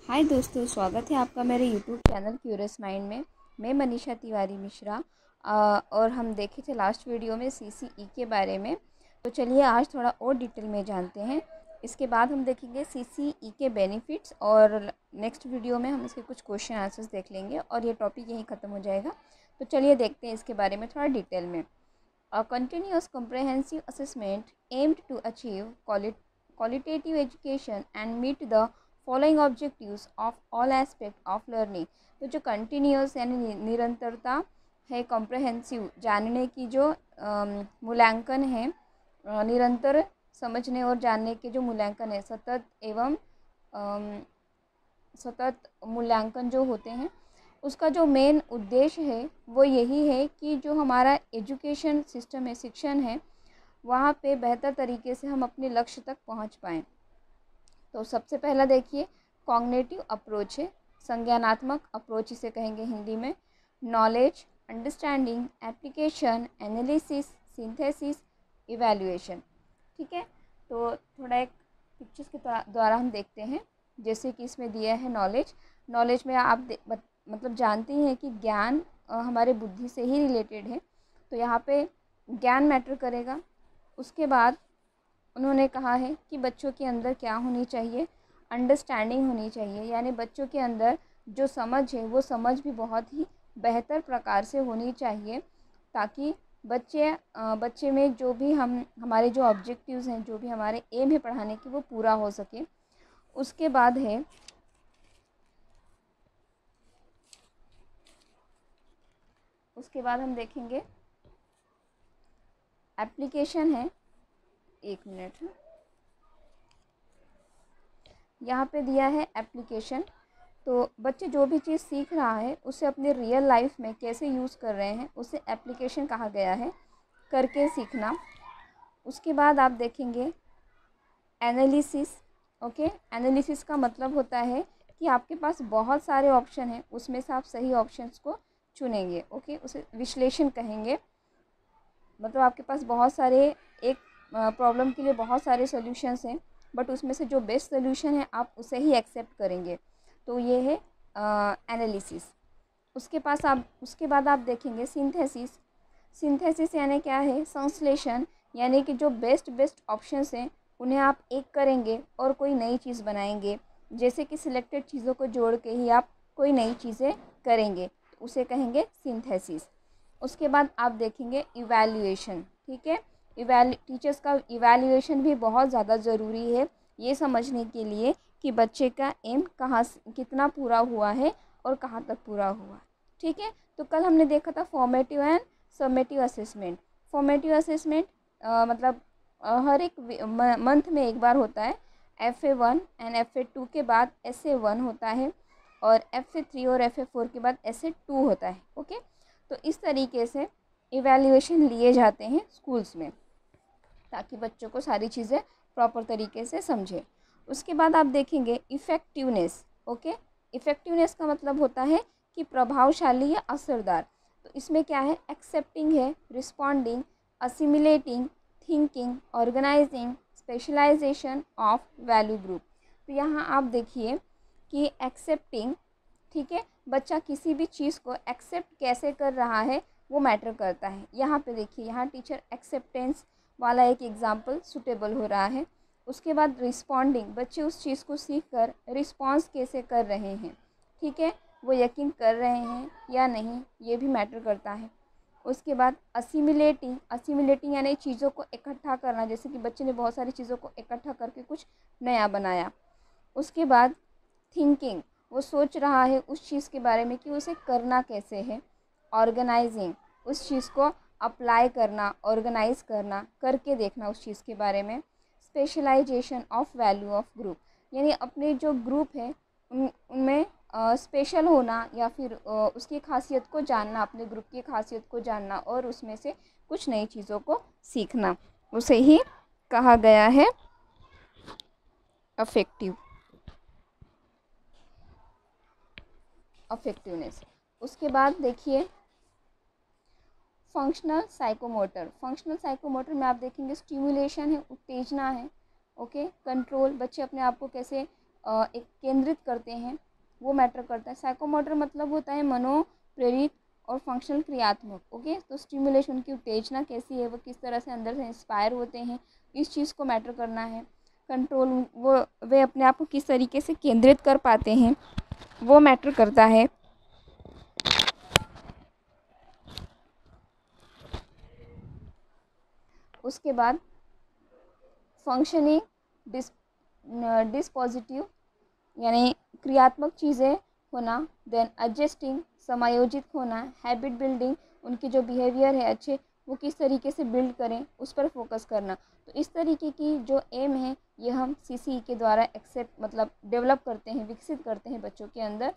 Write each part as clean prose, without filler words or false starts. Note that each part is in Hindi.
हाय दोस्तों, स्वागत है आपका मेरे यूट्यूब चैनल क्यूरियस माइंड में। मैं मनीषा तिवारी मिश्रा और हम देखे थे लास्ट वीडियो में सीसीई के बारे में। तो चलिए आज थोड़ा और डिटेल में जानते हैं। इसके बाद हम देखेंगे सीसीई के बेनिफिट्स और नेक्स्ट वीडियो में हम इसके कुछ क्वेश्चन आंसर्स देख लेंगे और ये टॉपिक यहीं ख़त्म हो जाएगा। तो चलिए देखते हैं इसके बारे में थोड़ा डिटेल में। Continuous comprehensive assessment aimed to achieve qualitative education and meet the following objectives of all aspect of learning। तो जो कंटिन्यूअस यानी निरंतरता है, कॉम्प्रहेंसिव जानने की जो मूल्यांकन है, निरंतर समझने और जानने के जो मूल्यांकन है, सतत मूल्यांकन जो होते हैं, उसका जो मेन उद्देश्य है वो यही है कि जो हमारा एजुकेशन सिस्टम है, शिक्षण है, वहाँ पे बेहतर तरीके से हम अपने लक्ष्य तक पहुँच पाएँ। तो सबसे पहला देखिए कॉग्निटिव अप्रोच है, संज्ञानात्मक अप्रोच इसे कहेंगे हिंदी में। Knowledge, understanding, application, analysis, synthesis, evaluation. ठीक है, तो थोड़ा एक पिक्चर्स के द्वारा हम देखते हैं। जैसे कि इसमें दिया है नॉलेज में आप मतलब जानते ही हैं कि ज्ञान हमारे बुद्धि से ही रिलेटेड है, तो यहाँ पे ज्ञान मैटर करेगा। उसके बाद उन्होंने कहा है कि बच्चों के अंदर क्या होनी चाहिए, अंडरस्टैंडिंग होनी चाहिए, यानी बच्चों के अंदर जो समझ है वो समझ भी बहुत ही बेहतर प्रकार से होनी चाहिए, ताकि बच्चे में जो भी हमारे जो ऑब्जेक्टिव्स हैं, जो भी हमारे एम है पढ़ाने की, वो पूरा हो सके। उसके बाद हम देखेंगे एप्लीकेशन है। एक मिनट है, यहाँ पे दिया है एप्लीकेशन। तो बच्चे जो भी चीज़ सीख रहा है उसे अपने रियल लाइफ में कैसे यूज़ कर रहे हैं, उसे एप्लीकेशन कहा गया है, करके सीखना। उसके बाद आप देखेंगे एनालिसिस। ओके, एनालिसिस का मतलब होता है कि आपके पास बहुत सारे ऑप्शन हैं, उसमें से आप सही ऑप्शंस को चुनेंगे। ओके, उसे विश्लेषण कहेंगे। मतलब आपके पास बहुत सारे, एक प्रॉब्लम के लिए बहुत सारे सॉल्यूशंस हैं, बट उसमें से जो बेस्ट सोल्यूशन है आप उसे ही एक्सेप्ट करेंगे। तो ये है एनालिसिस। उसके बाद आप देखेंगे सिंथेसिस यानी क्या है, संश्लेषण, यानी कि जो बेस्ट ऑप्शंस हैं उन्हें आप एक करेंगे और कोई नई चीज़ बनाएंगे। जैसे कि सिलेक्टेड चीज़ों को जोड़ के ही आप कोई नई चीज़ें करेंगे, तो उसे कहेंगे सिंथेसिस। उसके बाद आप देखेंगे इवैल्यूएशन। ठीक है, टीचर्स का इवैल्यूएशन भी बहुत ज़्यादा ज़रूरी है ये समझने के लिए कि बच्चे का एम कितना पूरा हुआ है और कहाँ तक पूरा हुआ। ठीक है, तो कल हमने देखा था formative and summative assessment. Formative assessment मतलब हर एक मंथ में एक बार होता है। FA1 एंड FA2 के बाद SA1 होता है और FA3 और FA4 के बाद SA2 होता है। ओके, तो इस तरीके से इवैल्यूएशन लिए जाते हैं स्कूल्स में, ताकि बच्चों को सारी चीज़ें प्रॉपर तरीके से समझे। उसके बाद आप देखेंगे इफ़ेक्टिवनेस। ओके, इफ़ेक्टिवनेस का मतलब होता है कि प्रभावशाली या असरदार। तो इसमें क्या है, एक्सेप्टिंग है, responding, assimilating, thinking, organising, specialisation of value group. तो यहाँ आप देखिए कि एक्सेप्टिंग, ठीक है, बच्चा किसी भी चीज़ को एक्सेप्ट कैसे कर रहा है वो मैटर करता है। यहाँ पे देखिए, यहाँ टीचर एक्सेप्टेंस वाला एक एग्जाम्पल सुटेबल हो रहा है। उसके बाद रिस्पॉन्डिंग, बच्चे उस चीज़ को सीख कर रिस्पॉन्स कैसे कर रहे हैं। ठीक है, वो यकीन कर रहे हैं या नहीं, ये भी मैटर करता है। उसके बाद असिमिलेटिंग यानी चीज़ों को इकट्ठा करना, जैसे कि बच्चे ने बहुत सारी चीज़ों को इकट्ठा करके कुछ नया बनाया। उसके बाद थिंकिंग, वो सोच रहा है उस चीज़ के बारे में कि उसे करना कैसे है। ऑर्गेनाइजिंग, उस चीज़ को अप्लाई करना, ऑर्गेनाइज करना, करके देखना उस चीज़ के बारे में। Specialization of value of group, यानी अपने जो ग्रुप है उनमें स्पेशल होना या फिर उसकी खासियत को जानना, अपने ग्रुप की खासियत को जानना और उसमें से कुछ नई चीज़ों को सीखना, उसे ही कहा गया है अफेक्टिवनेस। उसके बाद देखिए फंक्शनल साइकोमोटर में आप देखेंगे स्टिमुलेशन है, उत्तेजना है। ओके, कंट्रोल, बच्चे अपने आप को कैसे एक केंद्रित करते हैं वो मैटर करता है। साइकोमोटर मतलब होता है मनोप्रेरित और फंक्शनल क्रियात्मक। ओके, तो स्टिमुलेशन की उत्तेजना कैसी है, वो किस तरह से अंदर से इंस्पायर होते हैं, इस चीज़ को मैटर करना है। कंट्रोल, वो वे अपने आप को किस तरीके से केंद्रित कर पाते हैं वो मैटर करता है। उसके बाद फंक्शनिंग डिस्पोजिटिव यानी क्रियात्मक चीज़ें होना, देन एडजस्टिंग समायोजित होना, हैबिट बिल्डिंग उनकी जो बिहेवियर है अच्छे वो किस तरीके से बिल्ड करें उस पर फोकस करना। तो इस तरीके की जो एम है ये हम सीसीई के द्वारा एक्सेप्ट मतलब डेवलप करते हैं, विकसित करते हैं बच्चों के अंदर।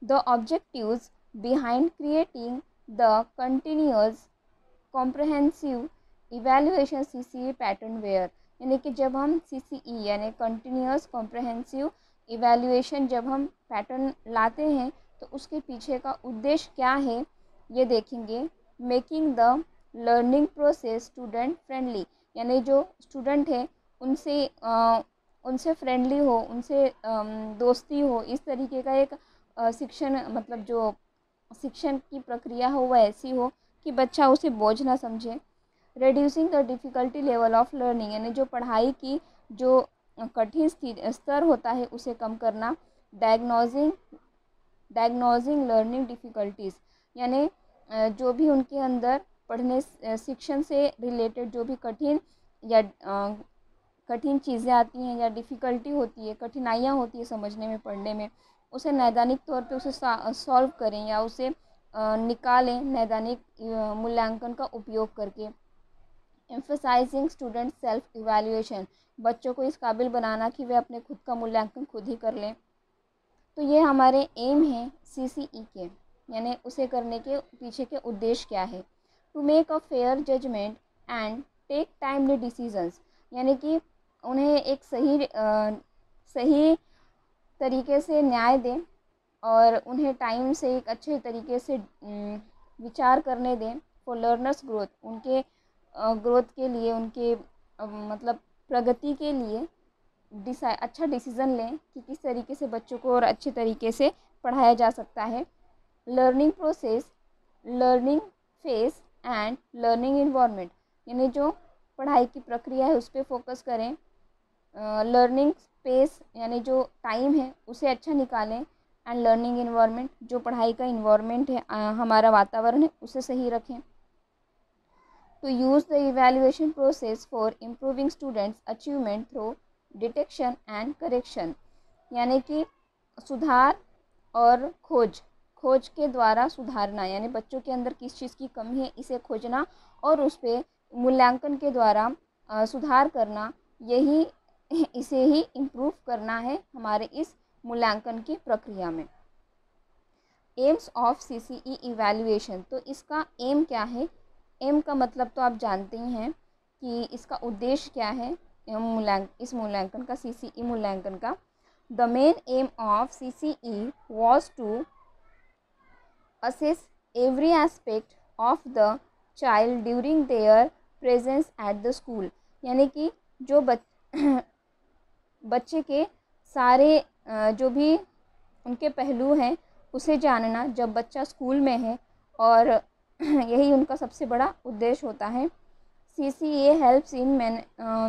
The objectives behind creating the continuous comprehensive evaluation CCE pattern were, यानी कि जब हम सीसीई यानी कंटिन्यूअस कॉम्प्रहेंसिव इवैल्यूएशन जब हम पैटर्न लाते हैं तो उसके पीछे का उद्देश्य क्या है ये देखेंगे। Making the learning process student friendly, यानी जो स्टूडेंट है उनसे फ्रेंडली हो, उनसे दोस्ती हो, इस तरीके का एक शिक्षण मतलब जो शिक्षण की प्रक्रिया हो वह ऐसी हो कि बच्चा उसे बोझ ना समझे। Reducing the difficulty level of learning, यानी जो पढ़ाई की जो कठिन स्तर होता है उसे कम करना। डायग्नोजिंग लर्निंग डिफ़िकल्टीज़, यानी जो भी उनके अंदर पढ़ने शिक्षण से रिलेटेड जो भी कठिन या कठिन चीज़ें आती हैं या डिफ़िकल्टी होती है, कठिनाइयाँ होती है समझने में, पढ़ने में, उसे नैदानिक तौर पे उसे सॉल्व करें या उसे निकालें नैदानिक मूल्यांकन का उपयोग करके। एम्फसाइजिंग स्टूडेंट सेल्फ इवैल्यूएशन, बच्चों को इस काबिल बनाना कि वे अपने खुद का मूल्यांकन खुद ही कर लें। तो ये हमारे एम है सीसीई के, यानी उसे करने के पीछे के उद्देश्य क्या है। To make a fair judgement and take timely decisions, यानी कि उन्हें एक सही तरीके से न्याय दें और उन्हें टाइम से एक अच्छे तरीके से विचार करने दें। फॉर लर्नर्स ग्रोथ, उनके ग्रोथ के लिए, उनके मतलब प्रगति के लिए अच्छा डिसीज़न लें कि किस तरीके से बच्चों को और अच्छे तरीके से पढ़ाया जा सकता है। Learning process, learning phase and learning environment, यानी जो पढ़ाई की प्रक्रिया है उस पर फोकस करें। लर्निंग स्पेस यानी जो टाइम है उसे अच्छा निकालें। एंड लर्निंग इन्वायरमेंट, जो पढ़ाई का इन्वायरमेंट है हमारा वातावरण है उसे सही रखें। To use the evaluation process for improving students' achievement through detection and correction, यानी कि सुधार और खोज के द्वारा सुधारना, यानी बच्चों के अंदर किस चीज़ की कमी है इसे खोजना और उस पर मूल्यांकन के द्वारा सुधार करना, यही इसे ही इम्प्रूव करना है हमारे इस मूल्यांकन की प्रक्रिया में। एम्स ऑफ सीसीई इवैल्यूएशन, तो इसका एम क्या है। एम का मतलब तो आप जानते ही हैं कि इसका उद्देश्य क्या है इस मूल्यांकन का, सीसीई मूल्यांकन का। The main aim of CCE was to assess every aspect of the child during their presence at the school, यानी कि जो बच्चे के सारे जो भी उनके पहलू हैं उसे जानना जब बच्चा स्कूल में है, और यही उनका सबसे बड़ा उद्देश्य होता है। CCE helps in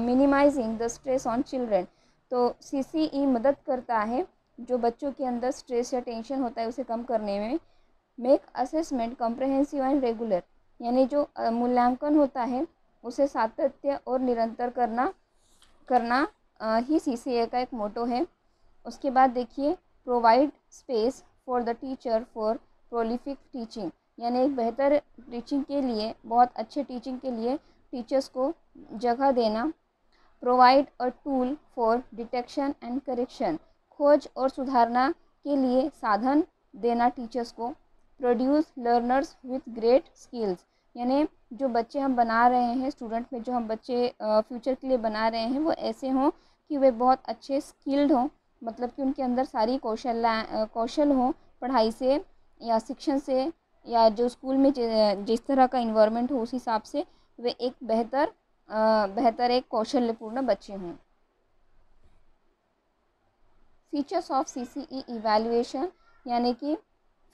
minimising the stress on children, तो सीसीई मदद करता है जो बच्चों के अंदर स्ट्रेस या टेंशन होता है उसे कम करने में। Make assessment comprehensive and regular, यानी जो मूल्यांकन होता है उसे सातत्य और निरंतर करना ही सीसीए का एक मोटो है। उसके बाद देखिए, provide space for the teacher for prolific teaching, यानी एक बेहतर टीचिंग के लिए, बहुत अच्छे टीचिंग के लिए टीचर्स को जगह देना। Provide a tool for detection and correction, खोज और सुधारना के लिए साधन देना टीचर्स को। Produce learners with great skills, यानी जो बच्चे हम बना रहे हैं, स्टूडेंट में जो हम बच्चे फ्यूचर के लिए बना रहे हैं वो ऐसे हों कि वे बहुत अच्छे स्किल्ड हों, मतलब कि उनके अंदर सारी कौशल हों पढ़ाई से या शिक्षण से, या जो स्कूल में जिस तरह का इन्वायरमेंट हो उस हिसाब से वे एक बेहतर एक कौशल्यपूर्ण बच्चे हों। फीचर्स ऑफ CCE इवैल्यूएशन, यानी कि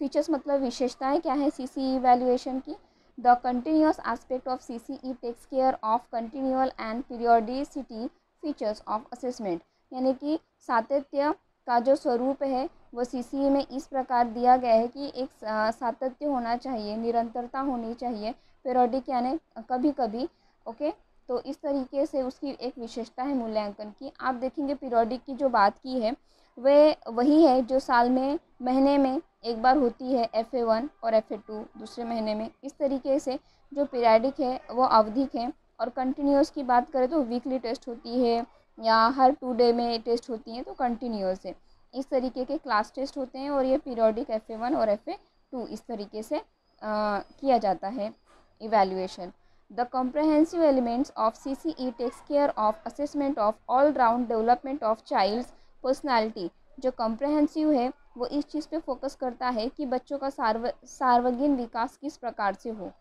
फीचर्स मतलब विशेषताएं क्या है CCE इवैल्यूएशन की। The continuous aspect of CCE takes care of continual and periodicity features of assessment, यानी कि सातत्य का जो स्वरूप है वो CCE में इस प्रकार दिया गया है कि एक सातत्य होना चाहिए, निरंतरता होनी चाहिए, पीरियोडिक यानी कभी कभी, ओके। तो इस तरीके से उसकी एक विशेषता है मूल्यांकन की। आप देखेंगे पीरियोडिक की जो बात की है वे वही है जो साल में महीने में एक बार होती है, FA1 और FA2 दूसरे महीने में। इस तरीके से जो पीरियोडिक है वो आवधिक है। और कंटिन्यूअस की बात करें तो वीकली टेस्ट होती है या हर 2 डे में टेस्ट होती हैं, तो कंटिन्यूअस है। इस तरीके के क्लास टेस्ट होते हैं और ये पीरियोडिक FA1 और FA2 इस तरीके से किया जाता है evaluation. The comprehensive elements of CCE takes care of assessment of all-round development of child's personality। जो comprehensive है वो इस चीज़ पे फोकस करता है कि बच्चों का सार्वजनिक विकास किस प्रकार से हो,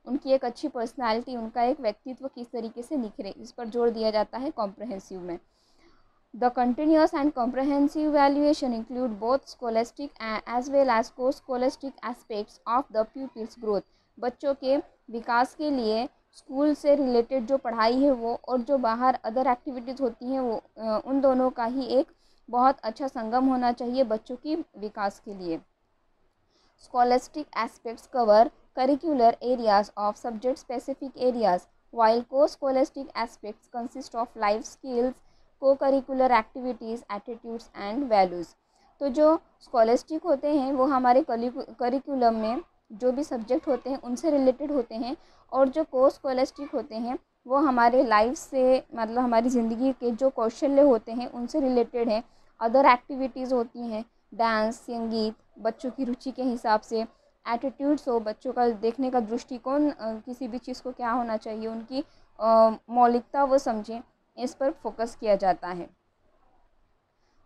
उनकी एक अच्छी पर्सनालिटी, उनका एक व्यक्तित्व किस तरीके से निखरे, इस पर जोर दिया जाता है कॉम्प्रहेंसिव में। The continuous and comprehensive evaluation include both scholastic as well as co-scholastic aspects of the pupil's growth। बच्चों के विकास के लिए स्कूल से रिलेटेड जो पढ़ाई है वो और जो बाहर अदर एक्टिविटीज़ होती हैं वो उन दोनों का ही एक बहुत अच्छा संगम होना चाहिए बच्चों की विकास के लिए। Scholastic aspects cover curricular areas of subject specific areas, while co-scholastic aspects consist of life skills, co-curricular activities, attitudes and values। तो जो स्कॉलस्टिक होते हैं वो हमारे करिकुलम में जो भी सब्जेक्ट होते हैं उनसे रिलेटेड होते हैं, और जो को स्कॉलस्टिक होते हैं वो हमारे लाइफ से मतलब हमारी ज़िंदगी के जो कौशल्य होते हैं उनसे रिलेटेड हैं। अदर एक्टिविटीज़ होती हैं, डांस, संगीत, बच्चों की रुचि के हिसाब से, एटीट्यूड्स हो, बच्चों का देखने का दृष्टिकोण किसी भी चीज़ को क्या होना चाहिए, उनकी मौलिकता वो समझें, इस पर फोकस किया जाता है।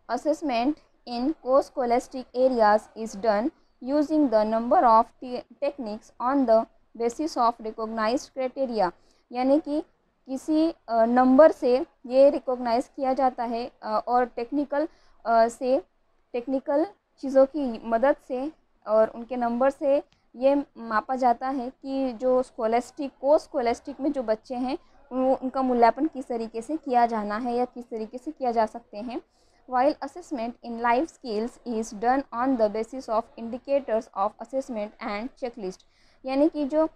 Assessment in co-scholastic areas is done using the number of techniques on the basis of recognised criteria, यानी कि किसी नंबर से ये रिकॉग्नाइज किया जाता है और टेक्निकल चीज़ों की मदद से और उनके नंबर से ये मापा जाता है कि जो स्कॉलस्टिक में जो बच्चे हैं उनका मूल्यांकन किस तरीके से किया जाना है या किस तरीके से किया जा सकते हैं। While assessment in life skills is done on the basis of indicators of assessment and checklist, यानी कि जो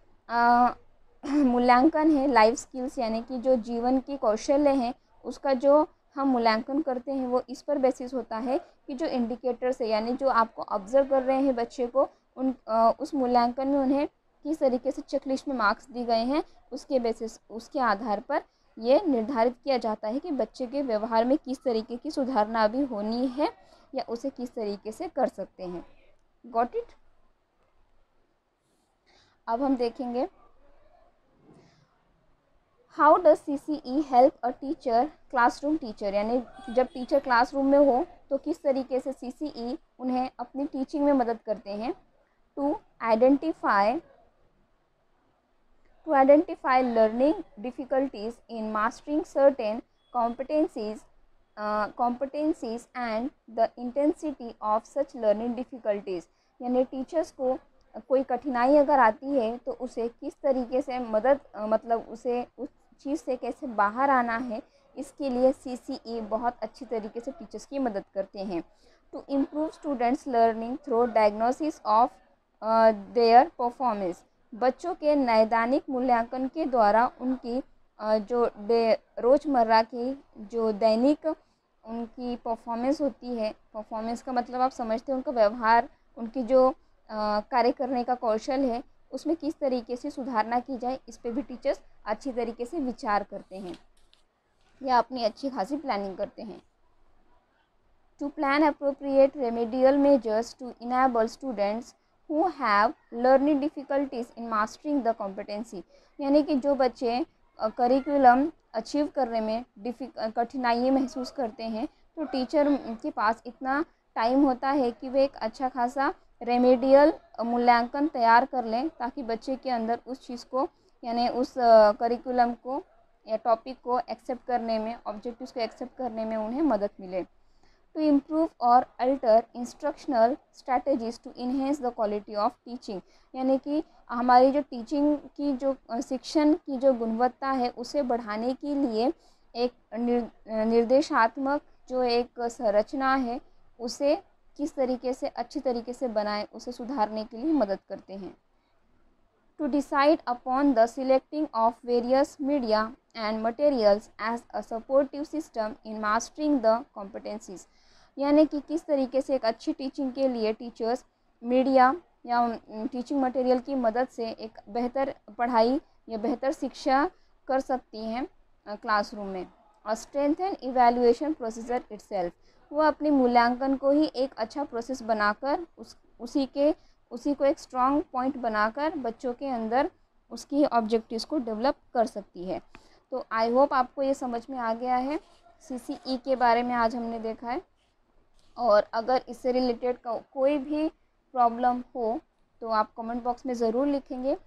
मूल्यांकन है लाइफ स्किल्स यानी कि जो जीवन की कौशल्य हैं उसका जो हम मूल्यांकन करते हैं वो इस पर बेसिस होता है कि जो इंडिकेटर्स है यानी जो आपको ऑब्जर्व कर रहे हैं बच्चे को उस मूल्यांकन में उन्हें किस तरीके से चेकलिस्ट में मार्क्स दिए गए हैं उसके बेसिस उसके आधार पर ये निर्धारित किया जाता है कि बच्चे के व्यवहार में किस तरीके की सुधारना भी होनी है या उसे किस तरीके से कर सकते हैं। Got it. अब हम देखेंगे how does CCE help a teacher classroom teacher, यानी जब टीचर क्लासरूम में हो तो किस तरीके से CCE उन्हें अपनी टीचिंग में मदद करते हैं। To identify learning difficulties in mastering certain competencies and the intensity of such learning difficulties, यानी टीचर्स को कोई कठिनाई अगर आती है तो उसे किस तरीके से मतलब उसे उस चीज़ से कैसे बाहर आना है, इसके लिए CCE बहुत अच्छी तरीके से टीचर्स की मदद करते हैं। To improve students learning through diagnosis of their performance, बच्चों के नैदानिक मूल्यांकन के द्वारा उनकी जो रोज़मर्रा की जो दैनिक उनकी परफॉर्मेंस होती है, परफॉर्मेंस का मतलब आप समझते हैं उनका व्यवहार, उनकी जो कार्य करने का कौशल है उसमें किस तरीके से सुधारना की जाए, इस पे भी टीचर्स अच्छी तरीके से विचार करते हैं या अपनी अच्छी खासी प्लानिंग करते हैं। To plan appropriate remedial measures to enable students who have learning difficulties in mastering the competency, यानी कि जो बच्चे करिकुलम अचीव करने में कठिनाई महसूस करते हैं तो टीचर के पास इतना टाइम होता है कि वे एक अच्छा खासा रेमेडियल मूल्यांकन तैयार कर लें ताकि बच्चे के अंदर उस चीज़ को यानी उस करिकुलम को या टॉपिक को एक्सेप्ट करने में, ऑब्जेक्टिव्स को एक्सेप्ट करने में उन्हें मदद मिले। टू इम्प्रूव और alter instructional strategies to enhance the quality of teaching, यानी कि हमारी जो टीचिंग की जो शिक्षण की जो गुणवत्ता है उसे बढ़ाने के लिए एक निर्देशात्मक जो एक संरचना है उसे किस तरीके से अच्छी तरीके से बनाएं, उसे सुधारने के लिए मदद करते हैं। To decide upon the selecting of various media and materials as a supportive system in mastering the competencies, यानी कि किस तरीके से एक अच्छी टीचिंग के लिए टीचर्स मीडिया या टीचिंग मटेरियल की मदद से एक बेहतर पढ़ाई या बेहतर शिक्षा कर सकती हैं क्लासरूम में। और स्ट्रेंथन इवैल्यूएशन प्रोसीजर इटसेल्फ, वो अपने मूल्यांकन को ही एक अच्छा प्रोसेस बनाकर उसी को एक स्ट्रॉन्ग पॉइंट बनाकर बच्चों के अंदर उसकी ऑब्जेक्टिव्स को डेवलप कर सकती है। तो आई होप आपको ये समझ में आ गया है। CCE के बारे में आज हमने देखा है, और अगर इससे रिलेटेड कोई भी प्रॉब्लम हो तो आप कमेंट बॉक्स में ज़रूर लिखेंगे।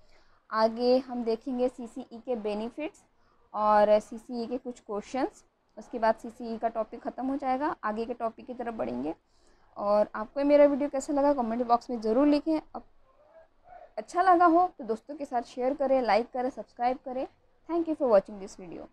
आगे हम देखेंगे CCE के बेनिफिट्स और CCE के कुछ क्वेश्चंस, उसके बाद CCE का टॉपिक ख़त्म हो जाएगा, आगे के टॉपिक की तरफ बढ़ेंगे। और आपको मेरा वीडियो कैसा लगा कमेंट बॉक्स में ज़रूर लिखें। अब अच्छा लगा हो तो दोस्तों के साथ शेयर करें, लाइक करें, सब्सक्राइब करें। Thank you for watching this video.